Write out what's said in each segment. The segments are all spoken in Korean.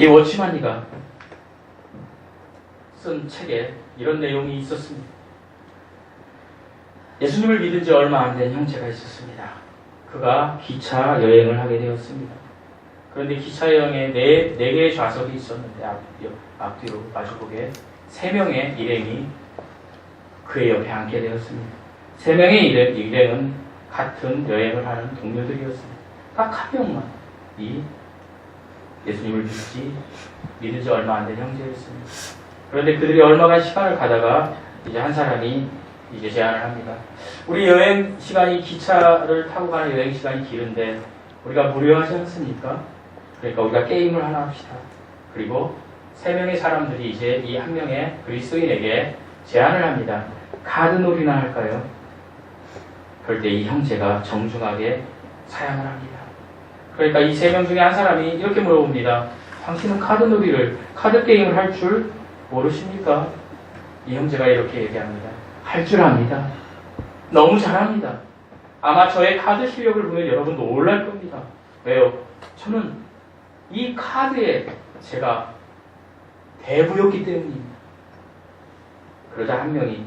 이 워치만이가 쓴 책에 이런 내용이 있었습니다. 예수님을 믿은 지 얼마 안 된 형제가 있었습니다. 그가 기차 여행을 하게 되었습니다. 그런데 기차 여행에 네 개의 좌석이 있었는데 앞뒤로 마주보게 3명의 일행이 그의 옆에 앉게 되었습니다. 3명의 일행은 같은 여행을 하는 동료들이었습니다. 딱 한 명만 이 예수님을 믿은 지 얼마 안 된 형제였습니다. 그런데 그들이 얼마간 시간을 가다가 이제 한 사람이 이제 제안을 합니다. 우리 여행 시간이 기차를 타고 가는 여행 시간이 길은데 우리가 무료하지 않습니까? 그러니까 우리가 게임을 하나 합시다. 그리고 3명의 사람들이 이제 이 한 명의 그리스도인에게 제안을 합니다. 카드놀이나 할까요? 그럴 때 이 형제가 정중하게 사양을 합니다. 그러니까 이 3명 중에 한 사람이 이렇게 물어봅니다. 당신은 카드 게임을 할 줄 모르십니까? 이 형제가 이렇게 얘기합니다. 할 줄 압니다. 너무 잘합니다. 아마 저의 카드 실력을 보면 여러분 놀랄 겁니다. 왜요? 저는 이 카드에 제가 대부였기 때문입니다. 그러자 한 명이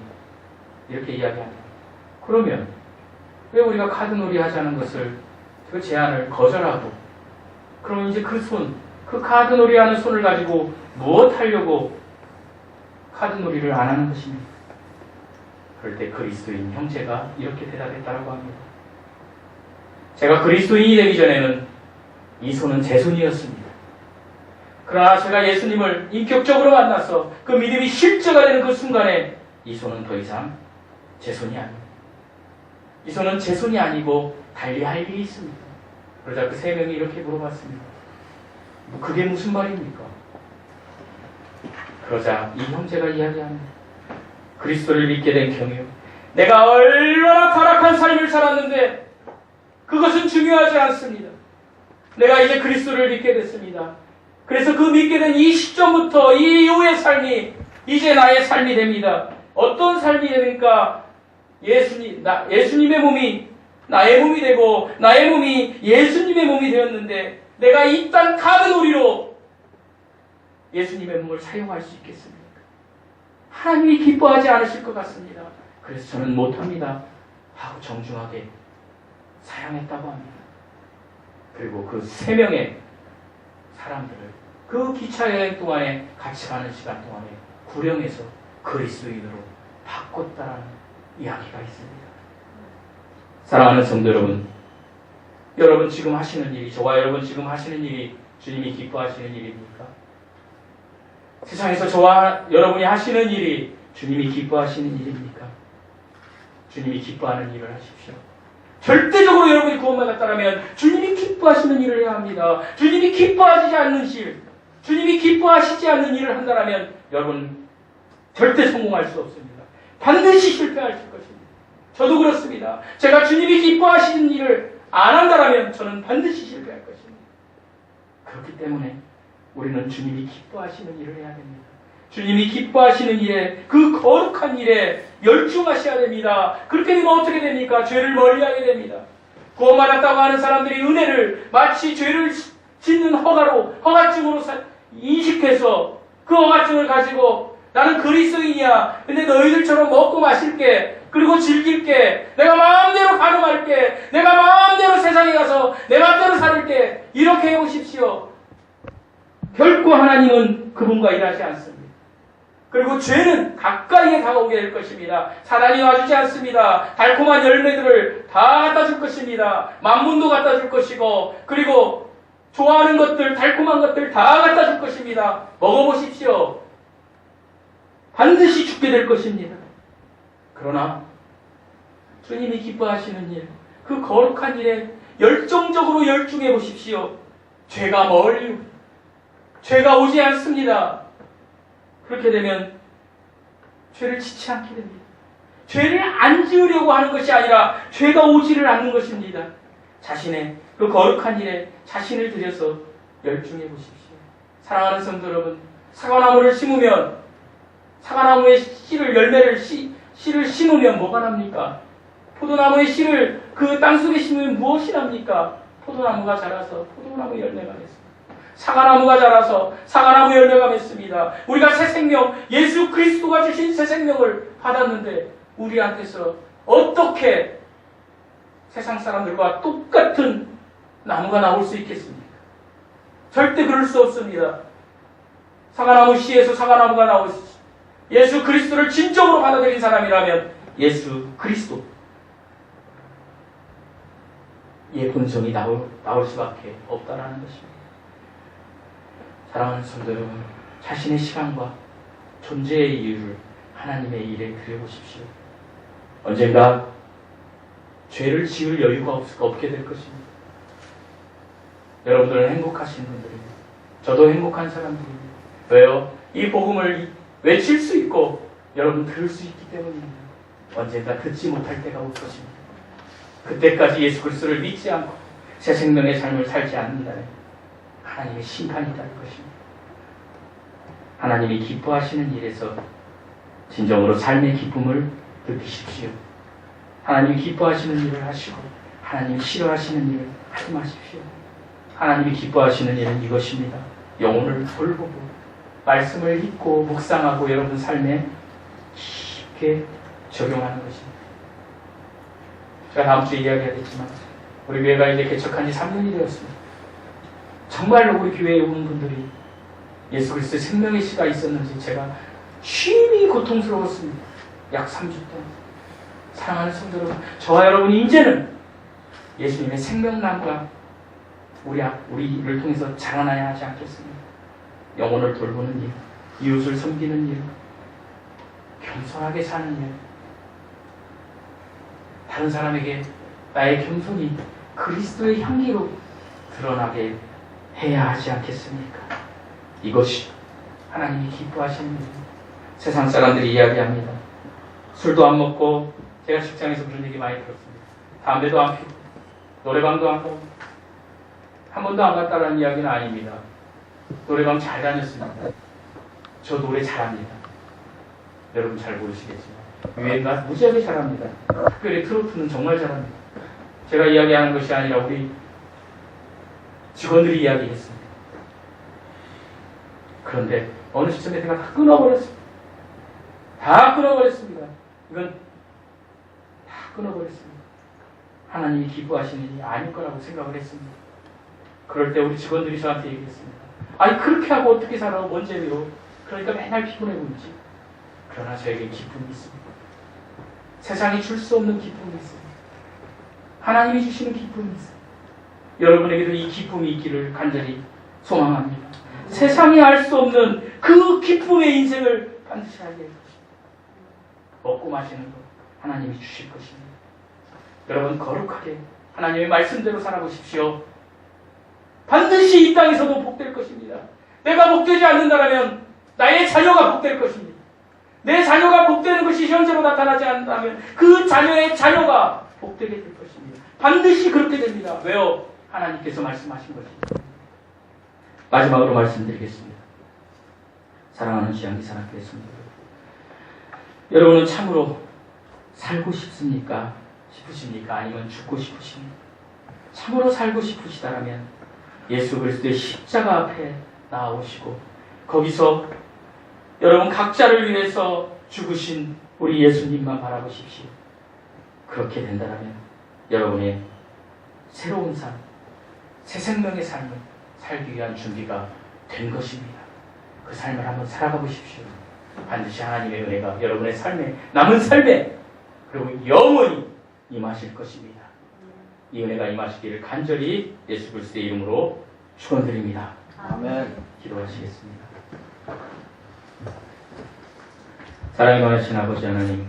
이렇게 이야기합니다. 그러면 왜 우리가 카드놀이 하자는 것을 그 제안을 거절하고 그럼 이제 그 카드놀이 하는 손을 가지고 무엇 하려고 카드놀이를 안 하는 것입니까? 그럴 때 그리스도인 형제가 이렇게 대답했다고 합니다. 제가 그리스도인이 되기 전에는 이 손은 제 손이었습니다. 그러나 제가 예수님을 인격적으로 만나서 그 믿음이 실제가 되는 그 순간에 이 손은 더 이상 제 손이 아닙니다. 이 손은 제 손이 아니고 달리 할 일이 있습니다. 그러자 그 3명이 이렇게 물어봤습니다. 그게 무슨 말입니까? 그러자 이 형제가 이야기합니다. 그리스도를 믿게 된 경유. 내가 얼마나 타락한 삶을 살았는데 그것은 중요하지 않습니다. 내가 이제 그리스도를 믿게 됐습니다. 그래서 그 믿게 된 이 시점부터 이 이후의 삶이 이제 나의 삶이 됩니다. 어떤 삶이 됩니까? 예수님의 몸이 나의 몸이 되고 나의 몸이 예수님의 몸이 되었는데 내가 이 땅 카드놀이로 예수님의 몸을 사용할 수 있겠습니까? 하나님이 기뻐하지 않으실 것 같습니다. 그래서 저는 못합니다 하고 정중하게 사양했다고 합니다. 그리고 그 3명의 사람들을 그 기차 여행 동안에 같이 가는 시간 동안에 구령해서 그리스도인으로 바꿨다라는 이야기가 있습니다. 사랑하는 성도 여러분, 여러분 지금 하시는 일이, 저와 여러분 지금 하시는 일이 주님이 기뻐하시는 일입니까? 세상에서 저와 여러분이 하시는 일이 주님이 기뻐하시는 일입니까? 주님이 기뻐하는 일을 하십시오. 절대적으로 여러분이 구원받았다면 주님이 기뻐하시는 일을 해야 합니다. 주님이 기뻐하시지 않는 일, 주님이 기뻐하시지 않는 일을 한다면 여러분 절대 성공할 수 없습니다. 반드시 실패하실 것입니다. 저도 그렇습니다. 제가 주님이 기뻐하시는 일을 안 한다면 저는 반드시 실패할 것입니다. 그렇기 때문에 우리는 주님이 기뻐하시는 일을 해야 됩니다. 주님이 기뻐하시는 일에, 그 거룩한 일에 열중하셔야 됩니다. 그렇게 되면 어떻게 됩니까? 죄를 멀리하게 됩니다. 구원받았다고 하는 사람들이 은혜를 마치 죄를 짓는 허가증으로 인식해서 그 허가증을 가지고 나는 그리스도인이야. 근데 너희들처럼 먹고 마실게. 그리고 즐길게. 내가 마음대로 가늠할게. 내가 마음대로 세상에 가서 내 마음대로 살게. 이렇게 해보십시오. 결코 하나님은 그분과 일하지 않습니다. 그리고 죄는 가까이에 다가오게 될 것입니다. 사단이 와주지 않습니다. 달콤한 열매들을 다 갖다 줄 것입니다. 만문도 갖다 줄 것이고, 그리고 좋아하는 것들, 달콤한 것들 다 갖다 줄 것입니다. 먹어보십시오. 반드시 죽게 될 것입니다. 그러나 주님이 기뻐하시는 일, 그 거룩한 일에 열정적으로 열중해 보십시오. 죄가 오지 않습니다. 그렇게 되면 죄를 짓지 않게 됩니다. 죄를 안 지으려고 하는 것이 아니라 죄가 오지를 않는 것입니다. 자신의 그 거룩한 일에 자신을 들여서 열중해 보십시오. 사랑하는 성도 여러분, 사과나무를 심으면 사과나무의 씨를 심으면 뭐가 납니까? 포도나무의 씨를 그 땅속에 심으면 무엇이 납니까? 포도나무가 자라서 포도나무 열매가 맺습니다. 사과나무가 자라서 사과나무 열매가 맺습니다. 우리가 새 생명, 예수 그리스도가 주신 새 생명을 받았는데 우리한테서 어떻게 세상 사람들과 똑같은 나무가 나올 수 있겠습니까? 절대 그럴 수 없습니다. 사과나무 씨에서 사과나무가 나올 수 있습니다. 예수 그리스도를 진정으로 받아들인 사람이라면 예수 그리스도 의 본성이 나올 수밖에 없다라는 것입니다. 사랑하는 성도 여러분, 자신의 시간과 존재의 이유를 하나님의 일에 드려보십시오. 언젠가 죄를 지을 여유가 없게 될 것입니다. 여러분들은 행복하신 분들입니다. 저도 행복한 사람들입니다. 왜요? 이 복음을 외칠 수 있고 여러분 들을 수 있기 때문입니다. 언젠가 듣지 못할 때가 올 것입니다. 그때까지 예수 그리스도를 믿지 않고 새 생명의 삶을 살지 않는다면 하나님의 심판이 따를 것입니다. 하나님이 기뻐하시는 일에서 진정으로 삶의 기쁨을 느끼십시오. 하나님이 기뻐하시는 일을 하시고 하나님이 싫어하시는 일을 하지 마십시오. 하나님이 기뻐하시는 일은 이것입니다. 영혼을 돌보고 말씀을 읽고 묵상하고 여러분 삶에 깊게 적용하는 것입니다. 제가 다음 주에 이야기하겠지만 우리 교회가 이제 개척한 지 3년이 되었습니다. 정말로 우리 교회에 오는 분들이 예수 그리스도의 생명의 씨가 있었는지 제가 심히 고통스러웠습니다. 약 3주 동안. 사랑하는 성도 여러분, 저와 여러분이 이제는 예수님의 생명나무가 우리를 통해서 자라나야 하지 않겠습니까? 영혼을 돌보는 일, 이웃을 섬기는 일, 겸손하게 사는 일, 다른 사람에게 나의 겸손이 그리스도의 향기로 드러나게 해야 하지 않겠습니까? 이것이 하나님이 기뻐하시는 일입니다. 세상 사람들이 이야기합니다. 술도 안 먹고, 제가 직장에서 그런 얘기 많이 들었습니다. 담배도 안 피고, 노래방도 안 가고, 한 번도 안 갔다라는 이야기는 아닙니다. 노래방 잘 다녔습니다. 저 노래 잘합니다. 여러분 잘 모르시겠지만 유행가 무지하게 잘합니다. 특별히 트로트는 정말 잘합니다. 제가 이야기하는 것이 아니라 우리 직원들이 이야기했습니다. 그런데 어느 시점에 제가 다 끊어버렸습니다. 다 끊어버렸습니다. 이건 다 끊어버렸습니다. 하나님이 기뻐하시는 일이 아닐 거라고 생각을 했습니다. 그럴 때 우리 직원들이 저한테 얘기했습니다. 아니 그렇게 하고 어떻게 살아? 뭔 재미로? 그러니까 맨날 피곤해 보이지. 그러나 저에게 기쁨이 있습니다. 세상이 줄 수 없는 기쁨이 있습니다. 하나님이 주시는 기쁨이 있습니다. 여러분에게도 이 기쁨이 있기를 간절히 소망합니다. 세상이 알 수 없는 그 기쁨의 인생을 반드시 알게 될 것입니다. 먹고 마시는 것 하나님이 주실 것입니다. 여러분 거룩하게 하나님의 말씀대로 살아보십시오. 반드시 이 땅에서도 복될 것입니다. 내가 복되지 않는다면 나의 자녀가 복될 것입니다. 내 자녀가 복되는 것이 현재로 나타나지 않는다면 그 자녀의 자녀가 복되게 될 것입니다. 반드시 그렇게 됩니다. 왜요? 하나님께서 말씀하신 것입니다. 마지막으로 말씀드리겠습니다. 사랑하는 지향기 사랑교회 성도 여러분은 참으로 살고 싶습니까? 아니면 죽고 싶으십니까? 참으로 살고 싶으시다면 예수 그리스도의 십자가 앞에 나오시고 거기서 여러분 각자를 위해서 죽으신 우리 예수님만 바라보십시오. 그렇게 된다면 여러분의 새로운 삶, 새 생명의 삶을 살기 위한 준비가 된 것입니다. 그 삶을 한번 살아가 보십시오. 반드시 하나님의 은혜가 여러분의 삶에, 남은 삶에, 그리고 영원히 임하실 것입니다. 이 은혜가 임하시기를 간절히 예수 그리스도의 이름으로 축원드립니다. 아멘. 기도하시겠습니다. 사랑이 많으신 아버지 하나님,